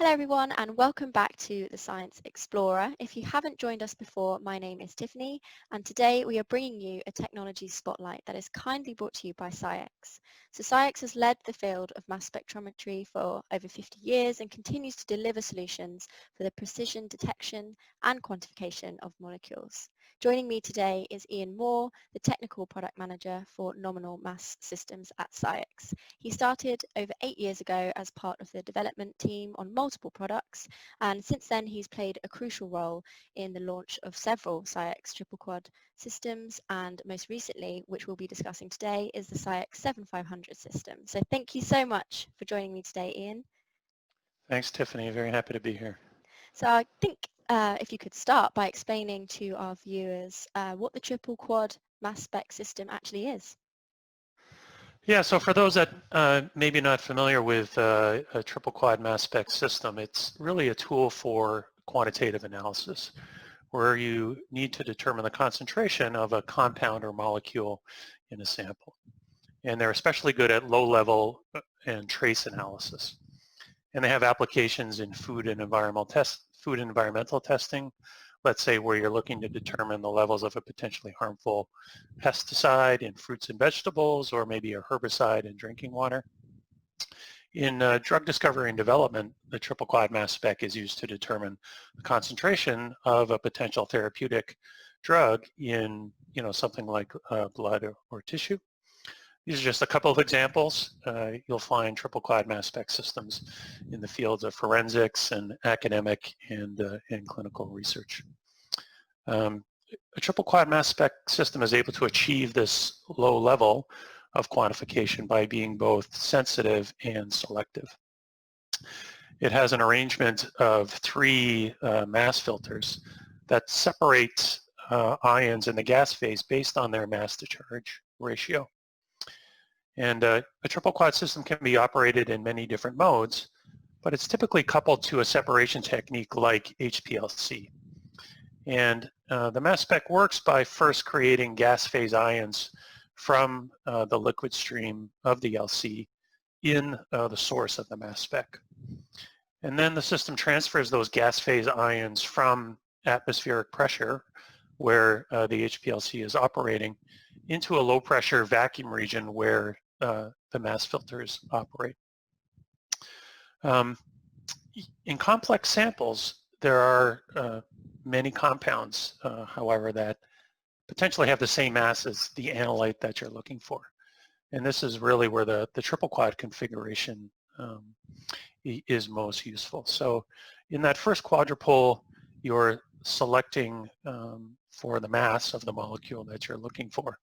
Hello everyone and welcome back to the Science Explorer. If you haven't joined us before, my name is Tiffany and today we are bringing you a technology spotlight that is kindly brought to you by SciEx. So SciEx has led the field of mass spectrometry for over 50 years and continues to deliver solutions for the precision detection and quantification of molecules. Joining me today is Ian Moore, the Technical Product Manager for Nominal Mass Systems at SciEx. He started over 8 years ago as part of the development team on multiple products, and since then he's played a crucial role in the launch of several SciEx triple quad systems, and most recently, which we'll be discussing today, is the SciEx 7500 system. So thank you so much for joining me today, Ian. Thanks, Tiffany. Very happy to be here. So I think if you could start by explaining to our viewers what the triple quad mass spec system actually is. Yeah, so for those that maybe not familiar with a triple quad mass spec system, it's really a tool for quantitative analysis where you need to determine the concentration of a compound or molecule in a sample. And they're especially good at low-level and trace analysis. And they have applications in food and environmental testing, let's say where you're looking to determine the levels of a potentially harmful pesticide in fruits and vegetables, or maybe a herbicide in drinking water. In drug discovery and development, the triple quad mass spec is used to determine the concentration of a potential therapeutic drug in, something like blood or tissue. These are just a couple of examples. You'll find triple quad mass spec systems in the fields of forensics and academic and clinical research. A triple quad mass spec system is able to achieve this low level of quantification by being both sensitive and selective. It has an arrangement of 3 mass filters that separate ions in the gas phase based on their mass to charge ratio. And a triple quad system can be operated in many different modes, but it's typically coupled to a separation technique like HPLC. And the mass spec works by first creating gas phase ions from the liquid stream of the LC in the source of the mass spec. And then the system transfers those gas phase ions from atmospheric pressure, where the HPLC is operating, into a low pressure vacuum region where the mass filters operate. In complex samples, there are many compounds, however, that potentially have the same mass as the analyte that you're looking for. And this is really where the triple quad configuration is most useful. So in that first quadrupole, you're selecting for the mass of the molecule that you're looking for.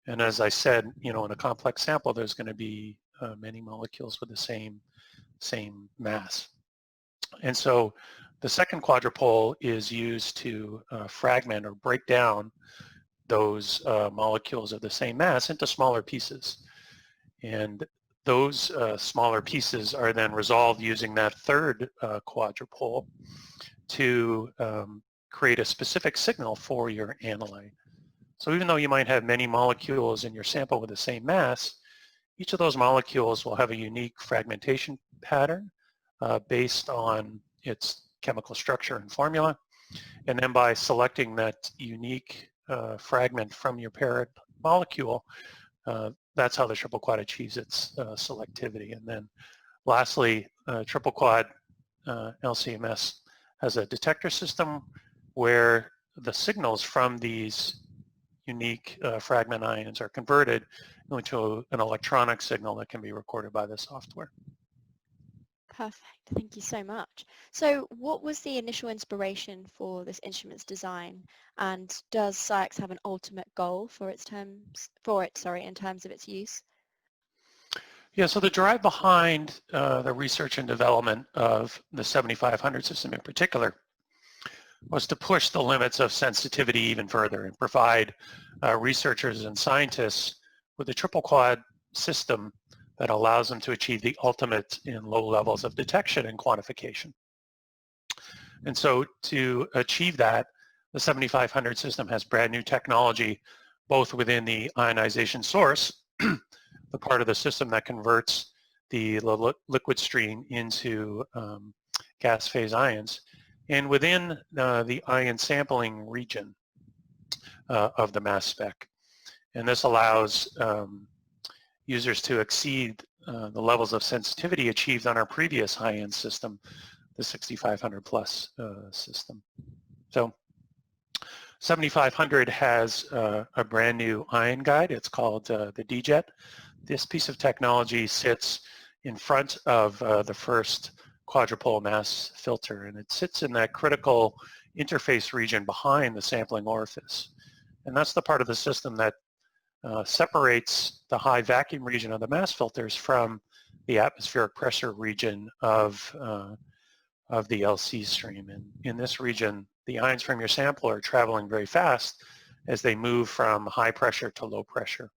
And as I said, in a complex sample, there's going to be many molecules with the same mass. And so the second quadrupole is used to fragment or break down those molecules of the same mass into smaller pieces. And those smaller pieces are then resolved using that third quadrupole to create a specific signal for your analyte. So even though you might have many molecules in your sample with the same mass, each of those molecules will have a unique fragmentation pattern based on its chemical structure and formula. And then by selecting that unique fragment from your parent molecule, that's how the triple quad achieves its selectivity. And then lastly, triple quad LC-MS has a detector system where the signals from these unique fragment ions are converted into an electronic signal that can be recorded by the software. Perfect. Thank you so much. So what was the initial inspiration for this instrument's design, and does SciEx have an ultimate goal for it, in terms of its use? Yeah, so the drive behind the research and development of the 7500 system in particular was to push the limits of sensitivity even further and provide researchers and scientists with a triple quad system that allows them to achieve the ultimate in low levels of detection and quantification. And so to achieve that, the 7500 system has brand new technology, both within the ionization source, the part of the system that converts the liquid stream into gas phase ions, and within the ion sampling region of the mass spec. And this allows users to exceed the levels of sensitivity achieved on our previous high-end system, the 6500 plus system. So 7500 has a brand new ion guide. It's called the DJET. This piece of technology sits in front of the first quadrupole mass filter, and it sits in that critical interface region behind the sampling orifice. And that's the part of the system that separates the high vacuum region of the mass filters from the atmospheric pressure region of the LC stream. And in this region, the ions from your sample are traveling very fast as they move from high pressure to low pressure.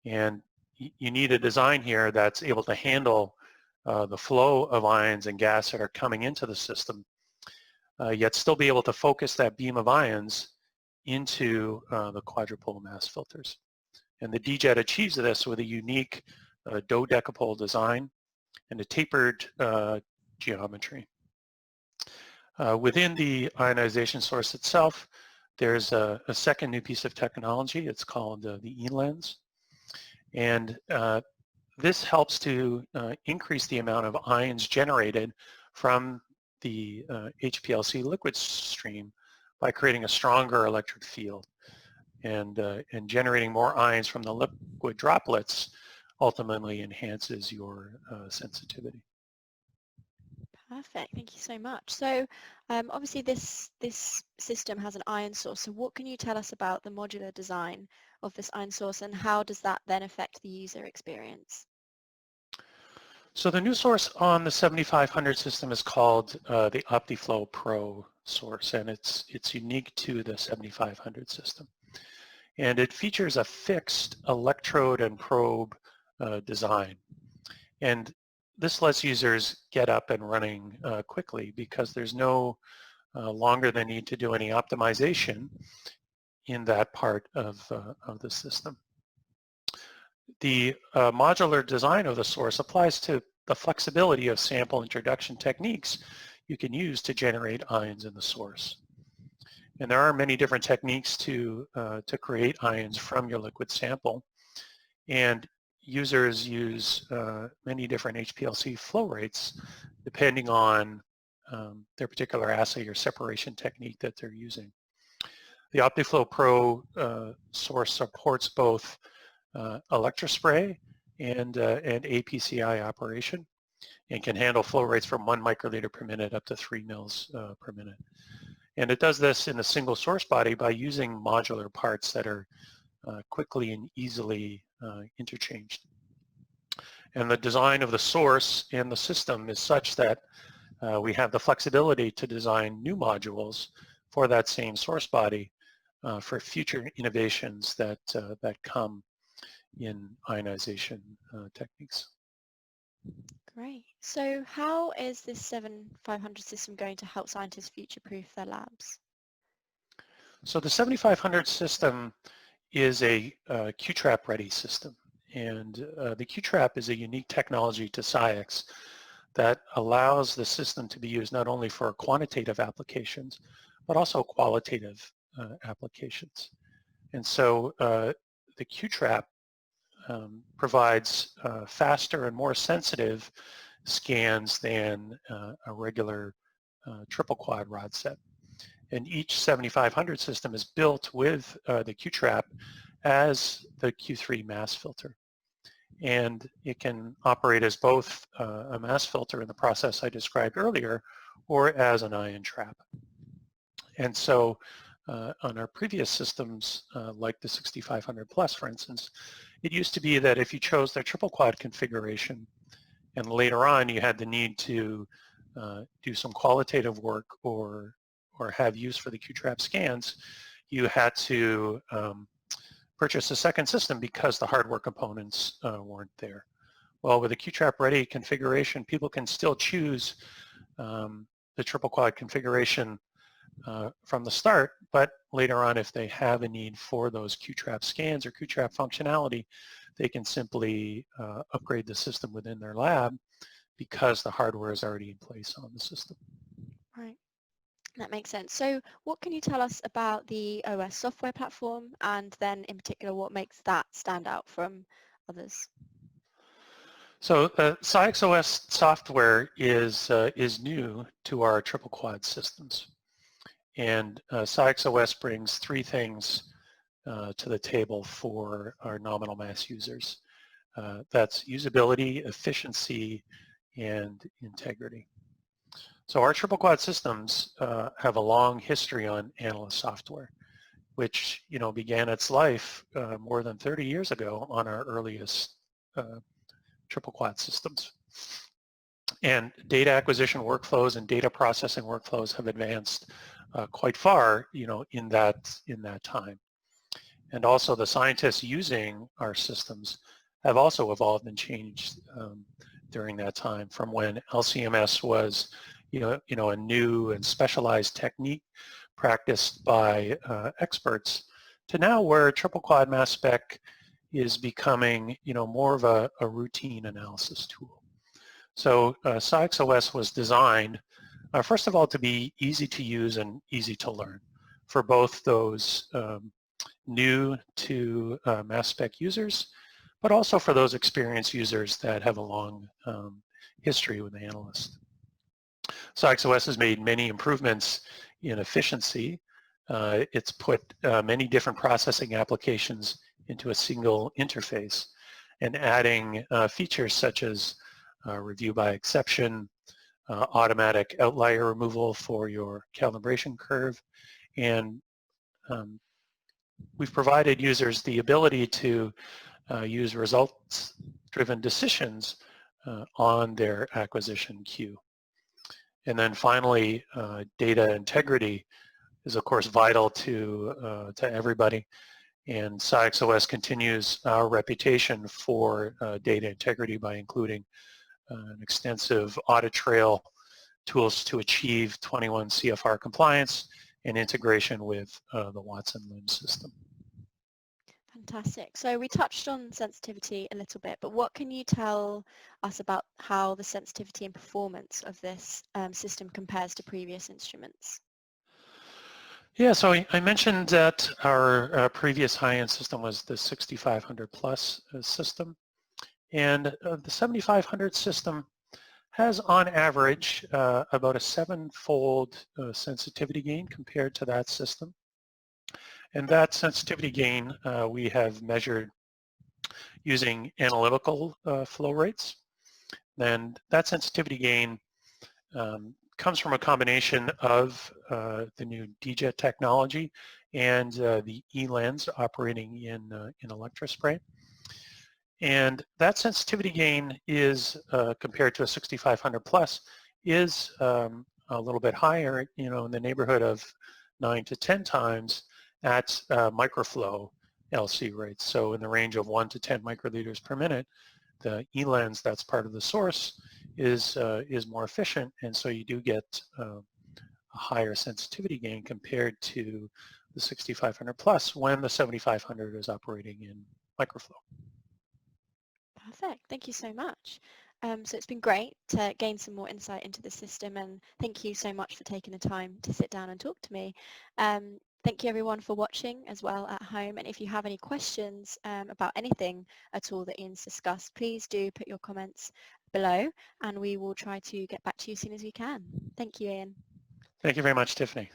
And you need a design here that's able to handle the flow of ions and gas that are coming into the system, yet still be able to focus that beam of ions into the quadrupole mass filters. And the DJET achieves this with a unique dodecapole design and a tapered geometry. Within the ionization source itself, there's a second new piece of technology. It's called the eLens. And this helps to increase the amount of ions generated from the HPLC liquid stream by creating a stronger electric field. And generating more ions from the liquid droplets ultimately enhances your sensitivity. Perfect, thank you so much. So obviously this system has an ion source, so what can you tell us about the modular design of this ion source, and how does that then affect the user experience? So the new source on the 7500 system is called the OptiFlow Pro source, and it's unique to the 7500 system. And it features a fixed electrode and probe design. And this lets users get up and running quickly because there's no longer the need to do any optimization in that part of the system. The modular design of the source applies to the flexibility of sample introduction techniques you can use to generate ions in the source. And there are many different techniques to create ions from your liquid sample. And users use many different HPLC flow rates depending on their particular assay or separation technique that they're using. The OptiFlow Pro source supports both electrospray and APCI operation, and can handle flow rates from 1 microliter per minute up to 3 mils per minute. And it does this in a single source body by using modular parts that are quickly and easily interchanged. And the design of the source and the system is such that we have the flexibility to design new modules for that same source body for future innovations that come in ionization techniques. Great. So how is this 7500 system going to help scientists future-proof their labs? So the 7500 system is a QTRAP ready system. And the QTRAP is a unique technology to SCIEX that allows the system to be used not only for quantitative applications, but also qualitative applications. And so the QTRAP provides faster and more sensitive scans than a regular triple quad rod set. And each 7500 system is built with the QTRAP as the Q3 mass filter. And it can operate as both a mass filter in the process I described earlier, or as an ion trap. And so on our previous systems, like the 6500 plus, for instance, it used to be that if you chose the triple quad configuration, and later on you had the need to do some qualitative work or have use for the QTRAP scans, you had to purchase a second system because the hardware components weren't there. Well, with a QTRAP ready configuration, people can still choose the triple quad configuration from the start, but later on, if they have a need for those QTRAP scans or QTRAP functionality, they can simply upgrade the system within their lab because the hardware is already in place on the system. Right. That makes sense. So what can you tell us about the OS software platform, and then in particular what makes that stand out from others? So SciX OS software is new to our triple quad systems. And SciX OS brings three things to the table for our nominal mass users. That's usability, efficiency, and integrity. So our triple quad systems have a long history on analyst software, which began its life more than 30 years ago on our earliest triple quad systems. And data acquisition workflows and data processing workflows have advanced quite far, in that time. And also the scientists using our systems have also evolved and changed during that time, from when LC-MS was, a new and specialized technique practiced by experts, to now where triple quad mass spec is becoming, more of a routine analysis tool. So SciX OS was designed, first of all, to be easy to use and easy to learn for both those new to mass spec users, but also for those experienced users that have a long history with the analyst. SciX OS has made many improvements in efficiency. It's put many different processing applications into a single interface, and adding features such as review by exception, automatic outlier removal for your calibration curve, and we've provided users the ability to use results-driven decisions on their acquisition queue. And then finally, data integrity is of course vital to everybody, and SciX OS continues our reputation for data integrity by including an extensive audit trail, tools to achieve 21 CFR compliance, and integration with the Watson LIMS system. Fantastic. So we touched on sensitivity a little bit, but what can you tell us about how the sensitivity and performance of this system compares to previous instruments? Yeah, so I mentioned that our previous high-end system was the 6500 plus system, and the 7500 system has on average about a 7-fold sensitivity gain compared to that system. And that sensitivity gain we have measured using analytical flow rates. And that sensitivity gain comes from a combination of the new DJet technology and the eLens operating in electrospray. And that sensitivity gain is, compared to a 6500 plus, is a little bit higher, in the neighborhood of 9 to 10 times at microflow LC rates. So in the range of 1 to 10 microliters per minute, the eLens that's part of the source is more efficient, and so you do get a higher sensitivity gain compared to the 6500 plus when the 7500 is operating in microflow. Perfect. Thank you so much. So it's been great to gain some more insight into the system, and thank you so much for taking the time to sit down and talk to me. Thank you everyone for watching as well at home, and if you have any questions about anything at all that Ian's discussed, please do put your comments below and we will try to get back to you as soon as we can. Thank you, Ian. Thank you very much, Tiffany.